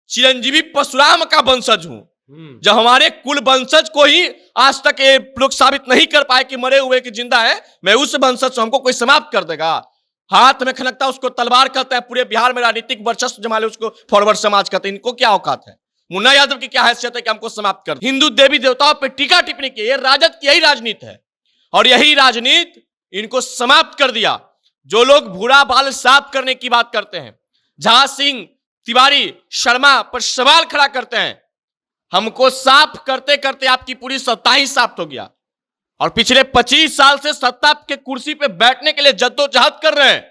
चिरंजीवी परशुराम का वंशज हूं। जब हमारे कुल वंशज को ही आज तक ये लोग साबित नहीं कर पाए कि मरे हुए कि जिंदा है, मैं उस वंशज से हमको कोई समाप्त कर देगा। हाथ में खनकता उसको तलवार कहते हैं, पूरे बिहार में राजनीतिक वर्चस्व जमा ले उसको फॉरवर्ड समाज कहते हैं। इनको क्या औकात है? मुन्ना यादव की क्या हैसियत है कि हमको समाप्त कर? हिंदू देवी देवताओं पर टीका टिप्पणी की, ये राजद की यही राजनीति है और यही राजनीति इनको समाप्त कर दिया। जो लोग भूरा बाल साफ करने की बात करते हैं, जहां सिंह तिवारी शर्मा पर सवाल खड़ा करते हैं, हमको साफ करते करते आपकी पूरी सत्ता ही साफ हो गया और पिछले 25 साल से सत्ता के कुर्सी पे बैठने के लिए जद्दोजहद कर रहे हैं।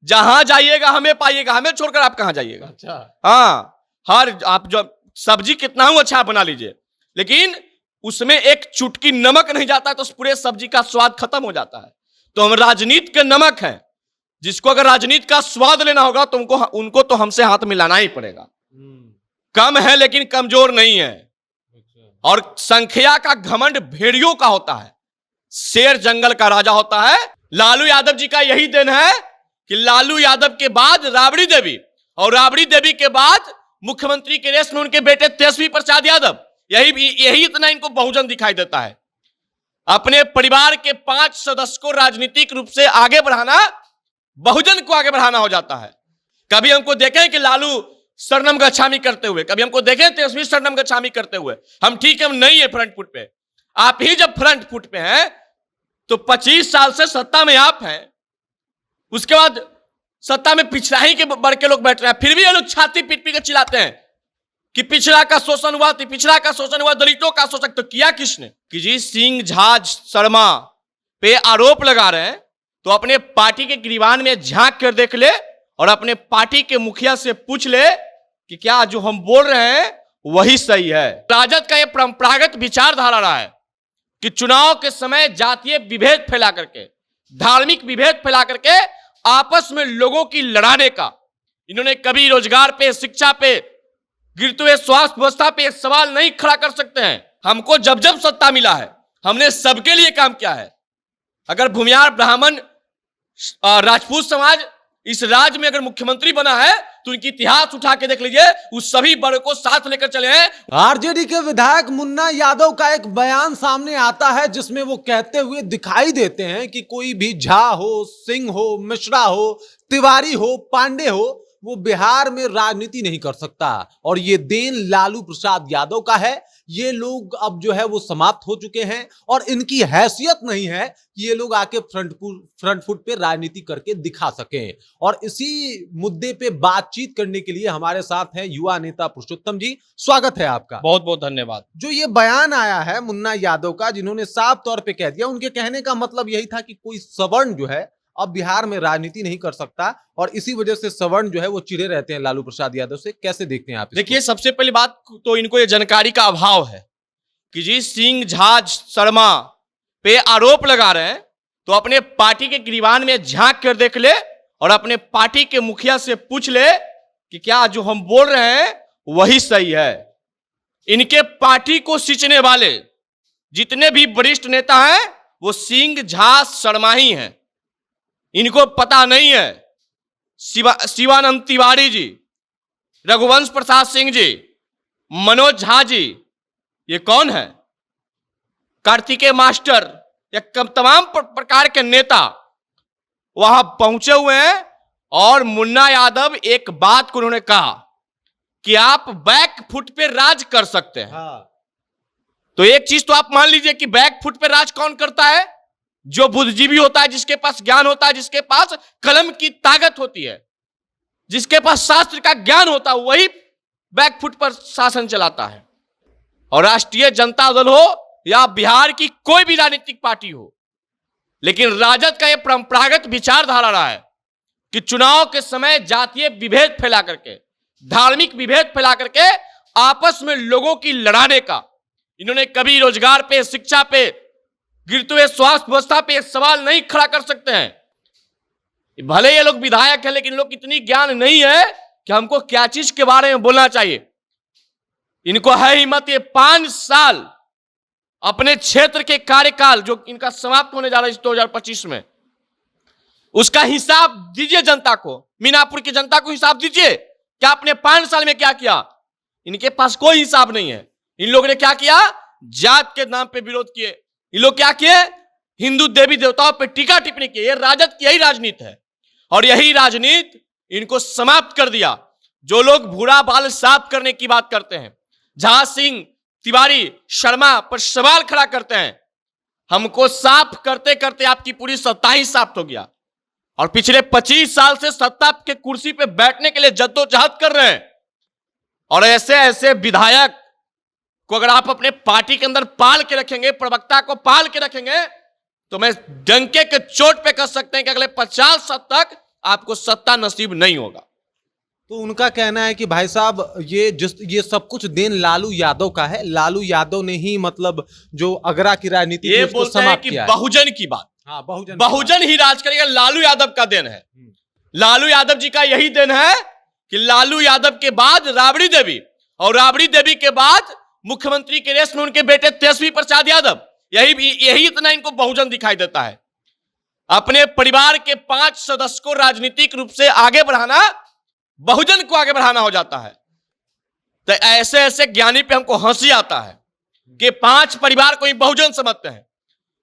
जहां जाइएगा हमें पाइएगा, हमें छोड़कर आप कहां जाइएगा? अच्छा हाँ, हर आप जो सब्जी कितना हो अच्छा बना लीजिए, लेकिन उसमें एक चुटकी नमक नहीं जाता है तो उस पूरे सब्जी का स्वाद खत्म हो जाता है। तो हम राजनीति के नमक हैं, जिसको अगर राजनीति का स्वाद लेना होगा तो उनको तो हमसे हाथ मिलाना ही पड़ेगा। कम है लेकिन कमजोर नहीं है। और संख्या का घमंड भेड़ियों का होता है, शेर जंगल का राजा होता है। लालू यादव जी का यही दिन है कि लालू यादव के बाद राबड़ी देवी और राबड़ी देवी के बाद मुख्यमंत्री के रेस में उनके बेटे तेजस्वी प्रसाद यादव, यही इतना इनको बहुजन दिखाई देता है। अपने परिवार के 5 सदस्य को राजनीतिक रूप से आगे बढ़ाना बहुजन को आगे बढ़ाना हो जाता है। कभी हमको देखें कि लालू शरणम गच्छामी करते हुए, कभी हमको देखें तेजस्वी शरणम गच्छामी करते हुए। हम ठीक है, हम नहीं है फ्रंट फुट पे। आप ही जब फ्रंट फुट पे हैं तो 25 साल से सत्ता में आप हैं, उसके बाद सत्ता में पिछड़ा ही के बढ़ के लोग बैठ रहे हैं, फिर भी ये लोग छाती पीट पीट के चिल्लाते हैं कि पिछड़ा का शोषण हुआ, पिछड़ा का शोषण हुआ, दलितों का शोषण। तो किया किसने? कि जी सिंह झा शर्मा पे आरोप लगा रहे हैं तो अपने पार्टी के गिरबान में झांक कर देख ले और अपने पार्टी के मुखिया से पूछ ले कि क्या जो हम बोल रहे हैं वही सही है। राजद का यह परंपरागत विचारधारा रहा है कि चुनाव के समय जातीय विभेद फैला करके, धार्मिक विभेद फैला करके आपस में लोगों की लड़ाने का। इन्होंने कभी रोजगार पे, शिक्षा पे, गिरते हुए स्वास्थ्य व्यवस्था पे सवाल नहीं खड़ा कर सकते हैं। हमको जब जब सत्ता मिला है हमने सबके लिए काम किया है। अगर भूमिहार, ब्राह्मण, राजपूत समाज इस राज्य में अगर मुख्यमंत्री बना है तो उनकी इतिहास उठा के देख लीजिए, उस सभी वर्ग को साथ लेकर चले हैं। आरजेडी के विधायक मुन्ना यादव का एक बयान सामने आता है जिसमें वो कहते हुए दिखाई देते हैं कि कोई भी झा हो, सिंह हो, मिश्रा हो, तिवारी हो, पांडे हो, वो बिहार में राजनीति नहीं कर सकता और ये देन लालू प्रसाद यादव का है। ये लोग अब जो है वो समाप्त हो चुके हैं और इनकी हैसियत नहीं है कि ये लोग आके फ्रंट फुट पे राजनीति करके दिखा सकें। और इसी मुद्दे पे बातचीत करने के लिए हमारे साथ हैं युवा नेता पुरुषोत्तम जी। स्वागत है आपका। बहुत बहुत धन्यवाद। जो ये बयान आया है मुन्ना यादव का, जिन्होंने साफ तौर पे कह दिया, उनके कहने का मतलब यही था कि कोई सवर्ण जो है अब बिहार में राजनीति नहीं कर सकता और इसी वजह से सवर्ण जो है वो चिढ़े रहते हैं लालू प्रसाद यादव से। कैसे देखते हैं आप इसको? देखिए, सबसे पहली बात तो इनको ये जानकारी का अभाव है कि जी सिंह झा शर्मा पे आरोप लगा रहे हैं तो अपने पार्टी के गिरबान में झांक कर देख ले और अपने पार्टी के मुखिया से पूछ ले कि क्या जो हम बोल रहे हैं वही सही है। इनके पार्टी को सींचने वाले जितने भी वरिष्ठ नेता हैं वो सिंह झा शर्मा ही हैं। इनको पता नहीं है शिवानंद तिवारी जी, रघुवंश प्रसाद सिंह जी, मनोज झा जी, ये कौन है? कार्तिकेय मास्टर, या तमाम प्रकार के नेता वहां पहुंचे हुए हैं और मुन्ना यादव एक बात को उन्होंने कहा कि आप बैक फुट पे राज कर सकते हैं। तो एक चीज तो आप मान लीजिए कि बैक फुट पे राज कौन करता है? जो बुद्धिजीवी होता है, जिसके पास ज्ञान होता है, जिसके पास कलम की ताकत होती है, जिसके पास शास्त्र का ज्ञान होता है, वही बैकफुट पर शासन चलाता है। और राष्ट्रीय जनता दल हो या बिहार की कोई भी राजनीतिक पार्टी हो, लेकिन राजद का यह परंपरागत विचारधारा रहा है कि चुनाव के समय जातीय विभेद फैला करके, धार्मिक विभेद फैला करके आपस में लोगों की लड़ाने का। इन्होंने कभी रोजगार पे, शिक्षा पे, गिरते हुए स्वास्थ्य व्यवस्था पे सवाल नहीं खड़ा कर सकते हैं। भले ये लोग विधायक हैं लेकिन लोग इतनी ज्ञान नहीं है कि हमको क्या चीज के बारे में बोलना चाहिए। इनको है हिम्मत, ये 5 साल अपने क्षेत्र के कार्यकाल जो इनका समाप्त होने जा रहा है इस 2025 में, उसका हिसाब दीजिए जनता को, मीनापुर की जनता को हिसाब दीजिए कि आपने 5 साल में क्या किया। इनके पास कोई हिसाब नहीं है। इन लोगों ने क्या किया? जात के नाम पे विरोध किए। इन लोग क्या किए? हिंदू देवी देवताओं पे टीका टिप्पणी की। ये राजद की यही राजनीति है और यही राजनीति इनको समाप्त कर दिया। जो लोग भूरा बाल साफ करने की बात करते हैं, झा सिंह, तिवारी, शर्मा पर सवाल खड़ा करते हैं, हमको साफ करते करते आपकी पूरी सत्ता ही साफ हो गया और पिछले 25 साल से सत्ता के कुर्सी पे बैठने के लिए जद्दोजहद कर रहे हैं। और ऐसे ऐसे विधायक को अगर आप अपने पार्टी के अंदर पाल के रखेंगे, प्रवक्ता को पाल के रखेंगे, तो मैं डंके के चोट पे कह सकते हैं कि अगले 50 साल तक आपको सत्ता नसीब नहीं होगा। तो उनका कहना है कि भाई साहब ये सब कुछ देन लालू यादव का है। लालू यादव ने ही मतलब जो आगरा की राजनीति ये बोलते हैं कि बहुजन की बात, हाँ, बहुजन ही राज करेगा, लालू यादव का देन है। लालू यादव जी का यही देन है कि लालू यादव के बाद राबड़ी देवी और राबड़ी देवी के बाद मुख्यमंत्री के रेस में उनके बेटे तेजस्वी प्रसाद यादव, यही इतना इनको बहुजन दिखाई देता है। अपने परिवार के 5 सदस्य को राजनीतिक रूप से आगे बढ़ाना बहुजन को आगे बढ़ाना हो जाता है। तो ऐसे ऐसे ज्ञानी पे हमको हंसी आता है कि 5 परिवार को ही बहुजन समझते हैं।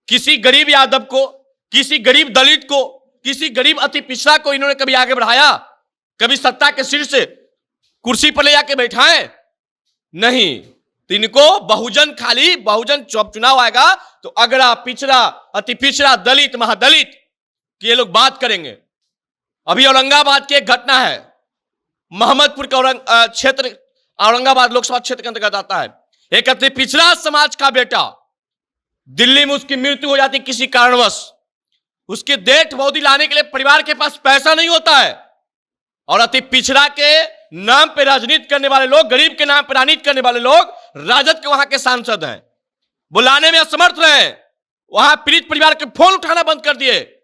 किसी गरीब यादव को, किसी गरीब दलित को, किसी गरीब अति पिछड़ा को इन्होंने कभी आगे बढ़ाया? कभी सत्ता के शीर्ष से कुर्सी पर ले जाके बैठाए? नहीं। तो इनको बहुजन, खाली बहुजन चुनाव आएगा तो अगड़ा, पिछड़ा, अति पिछड़ा, दलित, महादलित की ये लोग बात करेंगे। अभी औरंगाबाद की एक घटना है, मोहम्मदपुर का क्षेत्र औरंगाबाद लोकसभा क्षेत्र के अंतर्गत आता है। एक अति पिछड़ा समाज का बेटा, दिल्ली में उसकी मृत्यु हो जाती किसी कारणवश, उसकी डेथ बॉडी लाने के लिए परिवार के पास पैसा नहीं होता है और अति पिछड़ा के नाम पे राजनीति करने वाले लोग, गरीब के नाम पे राजनीति करने वाले लोग राजद के वहां के सांसद हैं, बुलाने में असमर्थ रहे। वहां पीड़ित परिवार के फोन उठाना बंद कर दिए।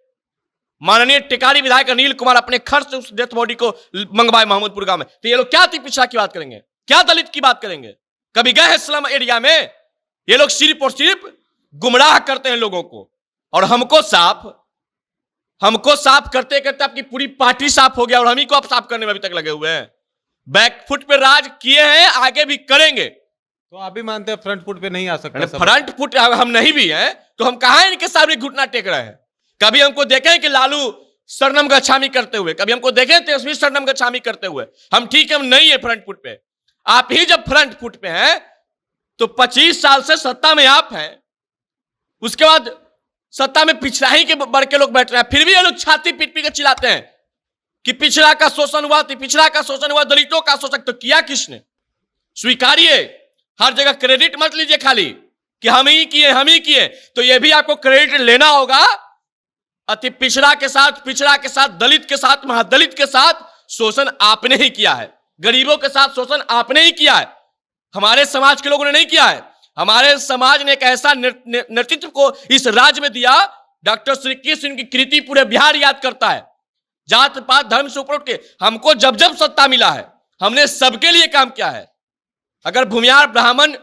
माननीय टिकारी विधायक अनिल कुमार अपने खर्च से उस डेथ बॉडी को मंगवाए मोहम्मदपुर गांव में। तो ये लोग क्या अति पिछड़ा की बात करेंगे? क्या दलित की बात करेंगे? कभी गए हैं स्लम एरिया में? ये लोग सिर्फ और सिर्फ गुमराह करते हैं लोगों को। और हमको साफ करते करते आपकी पूरी पार्टी साफ हो गया और हम ही को आप साफ करने में अभी तक लगे हुए हैं। बैकफुट पे राज किए हैं, आगे भी करेंगे। तो आप भी मानते हैं फ्रंट फुट पे नहीं आ सकते? फ्रंट फुट हम नहीं भी हैं तो हम कहां इनके सामने घुटना टेक रहे हैं? कभी हमको देखें कि लालू सरनम गच्छामी करते हुए, कभी हमको देखें तेजस्वी सरनम गच्छामी करते हुए? हम ठीक है, हम नहीं है फ्रंट फुट पे। आप ही जब फ्रंट फुट पे हैं तो 25 साल से सत्ता में आप हैं, उसके बाद सत्ता में पिछड़ा ही के बढ़ के लोग बैठ रहे हैं, फिर भी ये लोग छाती पीट पीट के चिल्लाते हैं कि पिछड़ा का शोषण हुआ, पिछड़ा का शोषण हुआ, दलितों का शोषण। तो किया किसने? स्वीकारिए। हर जगह क्रेडिट मत लीजिए खाली कि हम ही किए। तो ये भी आपको क्रेडिट लेना होगा। अति पिछड़ा के साथ, दलित के साथ, महादलित के साथ शोषण आपने ही किया है। गरीबों के साथ शोषण आपने ही किया है, हमारे समाज के लोगों ने नहीं किया है। हमारे समाज ने एक ऐसा नेतृत्व को इस राज्य में दिया, डॉक्टर श्री कृष्ण की कृति पूरे बिहार याद करता है। जात पात धर्म से ऊपर उठ के हमको जब जब सत्ता मिला है हमने सबके लिए काम किया है। अगर भूमिहार, ब्राह्मण,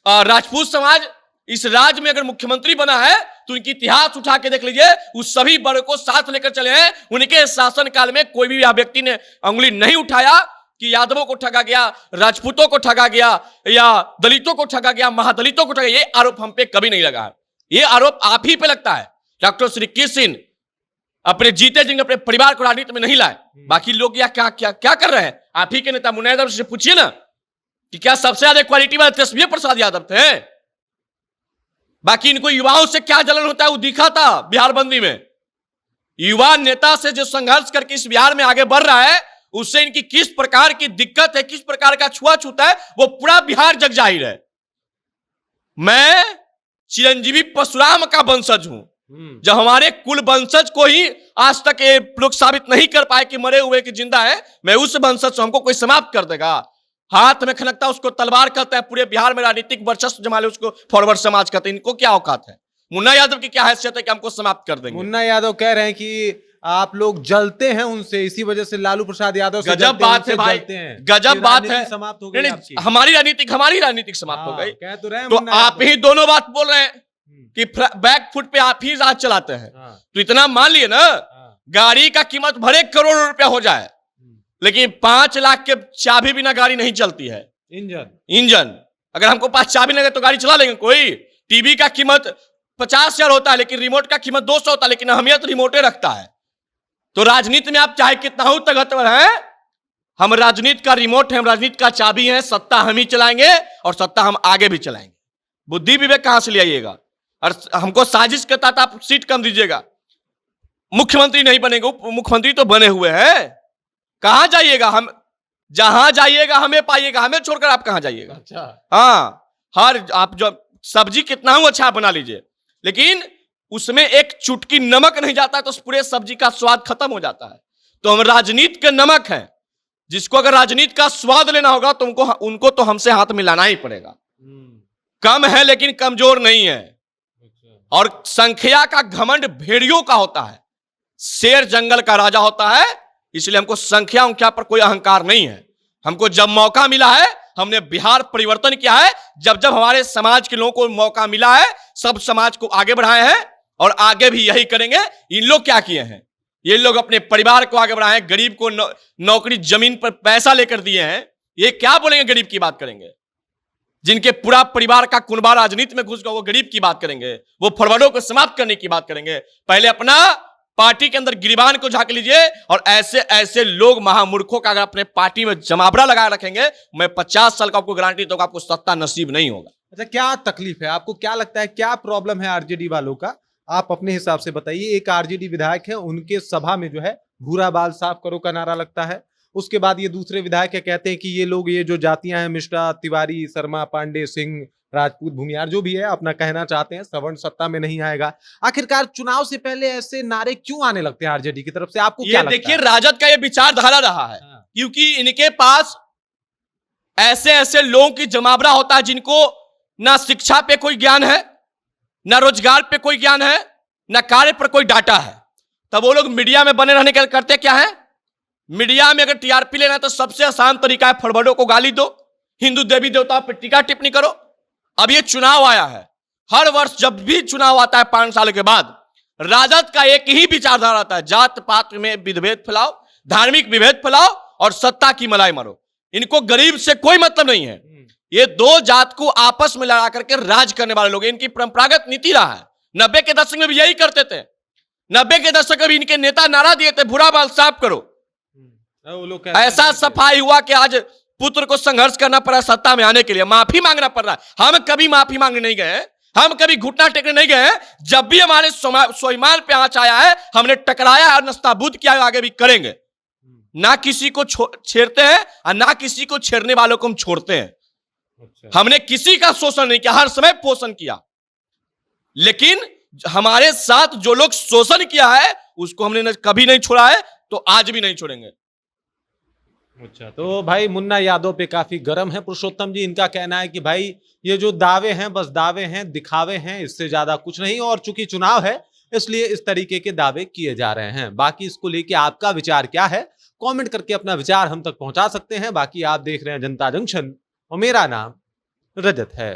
राजपूत समाज इस राज्य में अगर मुख्यमंत्री बना है तो उनकी इतिहास उठा के देख लीजिए, उस सभी वर्ग को साथ लेकर चले हैं। उनके शासनकाल में कोई भी व्यक्ति ने अंगुली नहीं उठाया कि यादवों को ठगा गया, राजपूतों को ठगा गया या दलितों को ठगा गया, महादलितों को ठगा गया। ये आरोप हम पे कभी नहीं लगा है, ये आरोप आप ही पे लगता है। डॉक्टर श्री कृष्ण अपने जीते जिंग अपने परिवार को राजनीति में नहीं लाए। बाकी लोग क्या कर रहे हैं? आप ही के नेता मुन्ना यादव से पूछिए ना कि क्या सबसे ज्यादा क्वालिटी वाले तेजस्वी प्रसाद यादव थे? बाकी इनको युवाओं से क्या जलन होता है वो दिखा था बिहार बंदी में। युवा नेता से जो संघर्ष करके इस बिहार में आगे बढ़ रहा है, उससे इनकी किस प्रकार की दिक्कत है, किस प्रकार का छुआछूत है, वो पूरा बिहार जग जाहिर है। मैं चिरंजीवी परशुराम का वंशज हूं। जब हमारे कुल वंशज को ही आज तक ये लोग साबित नहीं कर पाए कि मरे हुए कि जिंदा है, मैं उस वंशज से हमको कोई समाप्त कर देगा? हाथ में खनकता उसको तलवार कहता है। पूरे बिहार में राजनीतिक वर्चस्व जमा ले उसको फॉरवर्ड समाज कहते हैं। इनको क्या औकात है? मुन्ना यादव की क्या हैसियत है कि हमको समाप्त कर देंगे? मुन्ना यादव कह रहे हैं कि आप लोग जलते हैं उनसे, इसी वजह से लालू प्रसाद यादव से गजब बात है भाई, गजब बात है। समाप्त हो गई हमारी राजनीतिक समाप्त हो गई। कह तो रहे तो आप ही दोनों बात बोल रहे हैं कि बैक फुट पे आप ही राज चलाते हैं। तो इतना मान लिए ना, गाड़ी का कीमत भले करोड़ों रुपया हो जाए, लेकिन 5 लाख के चाबी बिना गाड़ी नहीं चलती है। इंजन। अगर हमको पास चाबी लगे तो गाड़ी चला लेंगे कोई? टीवी का कीमत 50,000 होता है, लेकिन रिमोट का कीमत 200 होता है, लेकिन अहमियत रिमोटे रखता है। तो राजनीति में आप चाहे कितना हो ताकतवर हैं, हम राजनीति का रिमोट है, हम राजनीति का चाबी है। सत्ता हम ही चलाएंगे और सत्ता हम आगे भी चलाएंगे। बुद्धि विवेक कहां से ले आइएगा? और हमको साजिश करता था आप सीट कम दीजिएगा, मुख्यमंत्री नहीं बनेंगे, उप मुख्यमंत्री तो बने हुए हैं। कहां जाइएगा? हम जहां जाइएगा हमें पाइएगा, हमें छोड़कर आप कहां जाइएगा? अच्छा। हाँ, हर आप जो सब्जी कितना हो अच्छा बना लीजिए, लेकिन उसमें एक चुटकी नमक नहीं जाता है तो उस पूरे सब्जी का स्वाद खत्म हो जाता है। तो हम राजनीति के नमक हैं, जिसको अगर राजनीति का स्वाद लेना होगा तो उनको तो हमसे हाथ मिलाना ही पड़ेगा। कम है लेकिन कमजोर नहीं है। और संख्या का घमंड भेड़ियों का होता है, शेर जंगल का राजा होता है। इसलिए हमको संख्या उनख्या पर कोई अहंकार नहीं है। हमको जब मौका मिला है, हमने बिहार परिवर्तन किया है। जब जब हमारे समाज के लोगों को मौका मिला है, सब समाज को आगे बढ़ाए हैं और आगे भी यही करेंगे। इन लोग क्या किए हैं? ये लोग अपने परिवार को आगे बढ़ाए हैं, गरीब को नौकरी जमीन पर पैसा लेकर दिए हैं। ये क्या बोलेंगे? गरीब की बात करेंगे। जिनके पूरा परिवार का कुनबा राजनीति में घुस गया, वो गरीब की बात करेंगे, वो फॉरवर्डों को समाप्त करने की बात करेंगे। पहले अपना पार्टी के अंदर गिरबान को झांक लीजिए। और ऐसे ऐसे लोग महामूर्खों का अगर अपने पार्टी में जमावड़ा लगा रखेंगे, मैं 50 साल का आपको गारंटी दूंगा, आपको सत्ता नसीब नहीं होगा। अच्छा, क्या तकलीफ है आपको? क्या लगता है क्या प्रॉब्लम है आरजेडी वालों का? आप अपने हिसाब से बताइए। एक आरजेडी विधायक है, उनके सभा में जो है भूरा बाल साफ करो का नारा लगता है। उसके बाद ये दूसरे विधायक कहते हैं कि ये लोग, ये जो जातियां हैं, मिश्रा, तिवारी, शर्मा, पांडे, सिंह, राजपूत, भूमियार, जो भी है, अपना कहना चाहते हैं सवर्ण सत्ता में नहीं आएगा। आखिरकार चुनाव से पहले ऐसे नारे क्यों आने लगते हैं आरजेडी की तरफ से? आपको क्या लगता है? देखिए, राजद का ये विचारधारा रहा है। क्योंकि इनके पास ऐसे ऐसे लोगों की जमावड़ा होता है जिनको ना शिक्षा पे कोई ज्ञान है, ना रोजगार पे कोई ज्ञान है, ना कार्य पर कोई डाटा है। तब वो लोग मीडिया में बने रहने के करते क्या है? मीडिया में अगर टीआरपी लेना है तो सबसे आसान तरीका है, फॉरवर्डों को गाली दो, हिंदू देवी देवताओं पर टीका टिप्पणी करो। अब ये चुनाव आया है, हर वर्ष जब भी चुनाव आता है 5 साल के बाद, राजद का एक ही विचारधारा आता है, जात पात में विभेद फैलाओ, धार्मिक विभेद फैलाओ और सत्ता की मलाई मारो। इनको गरीब से कोई मतलब नहीं है। ये दो जात को आपस में लड़ा करके राज करने वाले लोग, इनकी परंपरागत नीति रहा है। 90 के दशक में भी यही करते थे। 90 के दशक में भी इनके नेता नारा दिए थे, भूरा बाल साफ करो। ऐसा सफाई हुआ कि आज पुत्र को संघर्ष करना पड़ा सत्ता में आने के लिए, माफी मांगना पड़ रहा है। हम कभी माफी मांगने नहीं गए, हम कभी घुटना टेकने नहीं गए। जब भी हमारे स्वाभिमान पे आंच आया है, हमने टकराया और नस्ताबूद किया, आगे भी करेंगे। ना किसी को छेड़ते हैं और ना किसी को छेड़ने वालों को हम छोड़ते हैं। अच्छा। हमने किसी का शोषण नहीं किया, हर समय पोषण किया। लेकिन हमारे साथ जो लोग शोषण किया है उसको हमने कभी नहीं छोड़ा है, तो आज भी नहीं छोड़ेंगे। अच्छा, तो भाई मुन्ना यादव पे काफी गर्म है पुरुषोत्तम जी। इनका कहना है कि भाई ये जो दावे हैं बस दावे हैं, दिखावे हैं, इससे ज्यादा कुछ नहीं। और चूंकि चुनाव है इसलिए इस तरीके के दावे किए जा रहे हैं। बाकी इसको लेके आपका विचार क्या है, कमेंट करके अपना विचार हम तक पहुंचा सकते हैं। बाकी आप देख रहे हैं जनता जंक्शन और मेरा नाम रजत है।